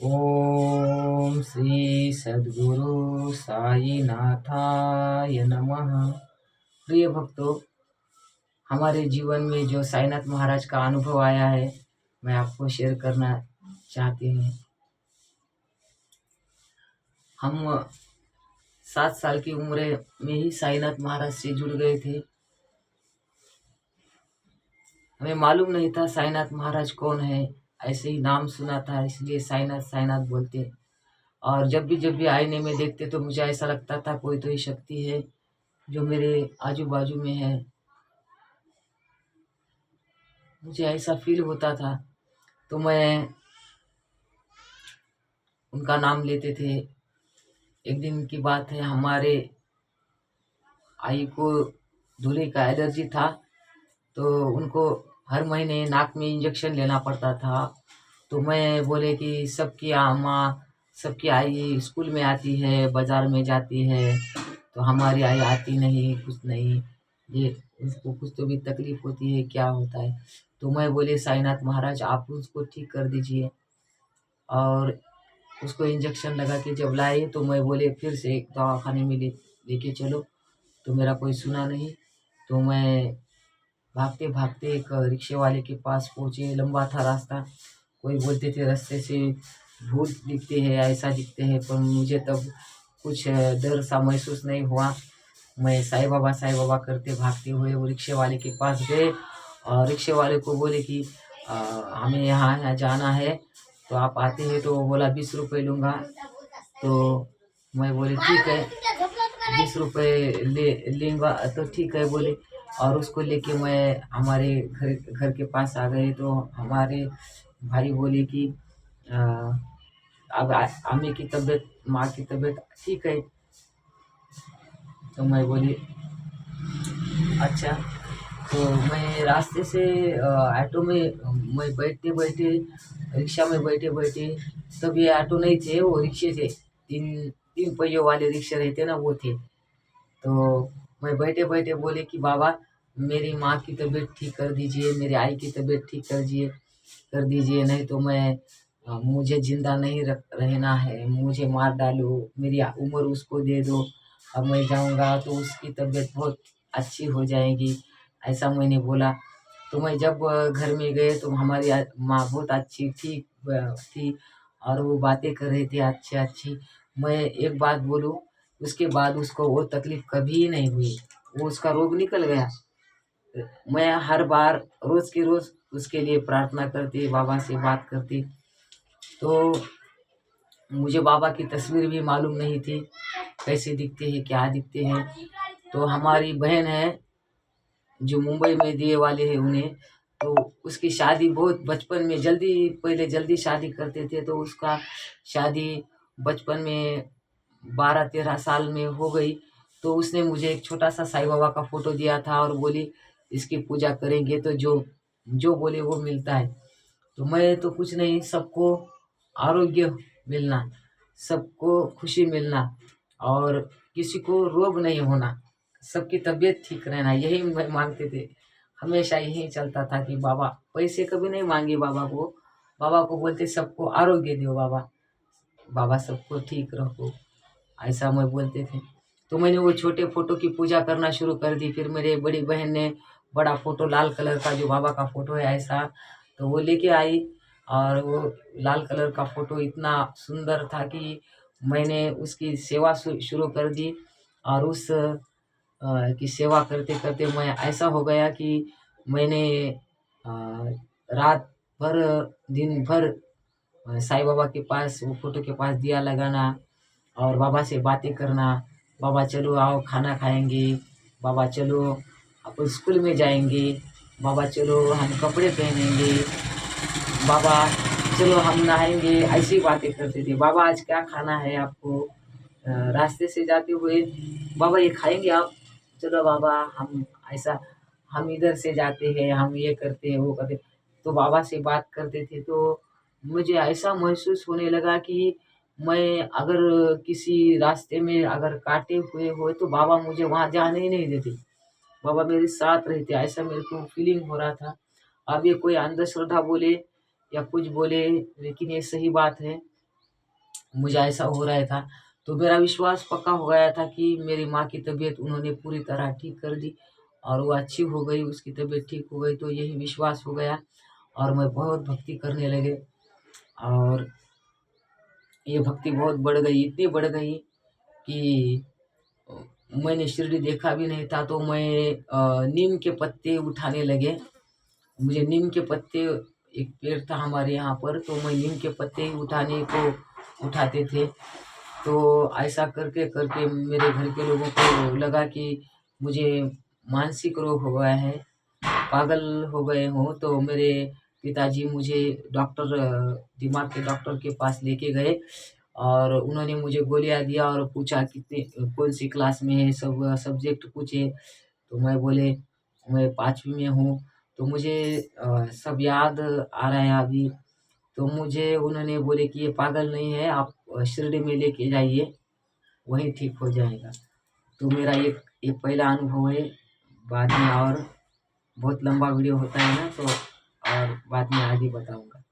ओम श्री सद्गुरु साईनाथाय नमः। प्रिय भक्तों, हमारे जीवन में जो साईनाथ महाराज का अनुभव आया है, मैं आपको शेयर करना चाहती हूँ। हम 7 साल की उम्र में ही साईनाथ महाराज से जुड़ गए थे। हमें मालूम नहीं था साईनाथ महाराज कौन है, ऐसे ही नाम सुना था, इसलिए साईनाथ साईनाथ बोलते। और जब भी आईने में देखते तो मुझे ऐसा लगता था कोई तो ही शक्ति है जो मेरे आजू बाजू में है। मुझे ऐसा फील होता था, तो मैं उनका नाम लेते थे। एक दिन की बात है, हमारे आई को धूले का एलर्जी था, तो उनको हर महीने नाक में इंजेक्शन लेना पड़ता था। तो मैं बोले कि सबकी आई स्कूल में आती है, बाजार में जाती है, तो हमारी आई आती नहीं, कुछ नहीं, ये उसको कुछ तो भी तकलीफ होती है, क्या होता है। तो मैं बोले साईनाथ महाराज आप उसको ठीक कर दीजिए। और उसको इंजेक्शन लगा के जब लाए तो मैं बोले फिर से एक दवाखाने में लेके चलो, तो मेरा कोई सुना नहीं। तो मैं भागते भागते एक रिक्शे वाले के पास पहुँचे। लंबा था रास्ता। कोई बोलते थे रास्ते से भूत दिखते हैं, ऐसा दिखते हैं, पर मुझे तब कुछ डर सा महसूस नहीं हुआ। मैं साईं बाबा करते भागते हुए वो रिक्शे वाले के पास गए और रिक्शे वाले को बोले कि हमें यहाँ जाना है, तो आप आते हैं? तो वो बोला 20 रुपये लूँगा। तो मैं बोले ठीक है, 20 रुपये लेंगा तो ठीक है बोले। और उसको लेके मैं हमारे घर के पास आ गए। तो हमारे भाई बोले कि अ, अब अम्मी की तबीयत, माँ की तबीयत ठीक है। तो मैं बोली अच्छा। तो मैं रास्ते से ऑटो में मैं बैठते बैठे, रिक्शा में बैठे बैठे, तब ये ऑटो नहीं थे, वो रिक्शे थे, तीन तीन पहियों वाले रिक्शे रहते ना, वो थे। तो मैं बैठे बैठे बोले कि बाबा मेरी माँ की तबीयत ठीक कर दीजिए, मेरी आई की तबीयत ठीक कर दीजिए, नहीं तो मैं मुझे जिंदा नहीं रहना है, मुझे मार डालो, मेरी उम्र उसको दे दो, अब मैं जाऊंगा तो उसकी तबीयत बहुत अच्छी हो जाएगी, ऐसा मैंने बोला। तो मैं जब घर में गए तो हमारी माँ बहुत अच्छी थी और वो बातें कर रही थी अच्छी अच्छी। मैं एक बात बोलूँ, उसके बाद उसको वो तकलीफ कभी नहीं हुई, वो उसका रोग निकल गया। मैं हर बार रोज के रोज उसके लिए प्रार्थना करती, बाबा से बात करती। तो मुझे बाबा की तस्वीर भी मालूम नहीं थी, कैसे दिखते हैं, क्या दिखते हैं। तो हमारी बहन है जो मुंबई में दिए वाले हैं उन्हें, तो उसकी शादी बहुत बचपन में पहले जल्दी शादी करते थे, तो उसका शादी बचपन में 12-13 साल में हो गई। तो उसने मुझे एक छोटा सा साईं बाबा का फोटो दिया था और बोली इसकी पूजा करेंगे तो जो जो बोले वो मिलता है। तो मैं तो कुछ नहीं, सबको आरोग्य मिलना, सबको खुशी मिलना और किसी को रोग नहीं होना, सबकी तबीयत ठीक रहना, यही मैं मांगते थे। हमेशा यही चलता था कि बाबा, पैसे कभी नहीं मांगे बाबा को बोलते सबको आरोग्य दो बाबा, बाबा सबको ठीक रखो, ऐसा मैं बोलते थे। तो मैंने वो छोटे फोटो की पूजा करना शुरू कर दी। फिर मेरे बड़ी बहन ने बड़ा फोटो, लाल कलर का जो बाबा का फोटो है ऐसा, तो वो लेके आई। और वो लाल कलर का फोटो इतना सुंदर था कि मैंने उसकी सेवा शुरू कर दी। और उस की सेवा करते करते मैं ऐसा हो गया कि मैंने अ, रात भर, दिन भर साईं बाबा के पास, वो फोटो के पास दिया लगाना और बाबा से बातें करना। बाबा चलो आओ खाना खाएंगे, बाबा चलो अपन स्कूल में जाएंगे, बाबा चलो हम कपड़े पहनेंगे, बाबा चलो हम नहाएंगे, ऐसी बातें करते थे। बाबा आज क्या खाना है आपको? रास्ते से जाते हुए बाबा ये खाएंगे आप? चलो बाबा हम ऐसा, हम इधर से जाते हैं, हम ये करते हैं, वो करते। तो बाबा से बात करते थे। तो मुझे ऐसा महसूस होने लगा कि मैं अगर किसी रास्ते में अगर काटे हुए हो तो बाबा मुझे वहाँ जाने ही नहीं देते, बाबा मेरे साथ रहते, ऐसा मेरे को फीलिंग हो रहा था। अब ये कोई अंधश्रद्धा बोले या कुछ बोले, लेकिन ये सही बात है। मुझे ऐसा हो रहा था। तो मेरा विश्वास पक्का हो गया था कि मेरी माँ की तबीयत उन्होंने पूरी तरह ठीक कर दी और वो अच्छी हो गई, उसकी तबीयत ठीक हो गई। तो यही विश्वास हो गया और मैं बहुत भक्ति करने लगे और ये भक्ति बहुत बढ़ गई, इतनी बढ़ गई कि मैंने शिरडी देखा भी नहीं था। तो मैं नीम के पत्ते उठाने लगे। मुझे नीम के पत्ते, एक पेड़ था हमारे यहाँ पर, तो मैं नीम के पत्ते ही उठाते थे। तो ऐसा करके करके मेरे घर के लोगों को लगा कि मुझे मानसिक रोग हो गया है, पागल हो गए हूँ। तो मेरे पिताजी मुझे दिमाग के डॉक्टर के पास लेके गए और उन्होंने मुझे गोलियां दिया और पूछा कितने कौन सी क्लास में है, सब सब्जेक्ट पूछे। तो मैं बोले मैं 5वीं में हूँ। तो मुझे सब याद आ रहा है अभी। तो मुझे उन्होंने बोले कि ये पागल नहीं है, आप शिरडी में लेके जाइए, वहीं ठीक हो जाएगा। तो मेरा ये पहला अनुभव है। बाद में और बहुत लंबा वीडियो होता है ना, तो और बाद में आगे बताऊंगा।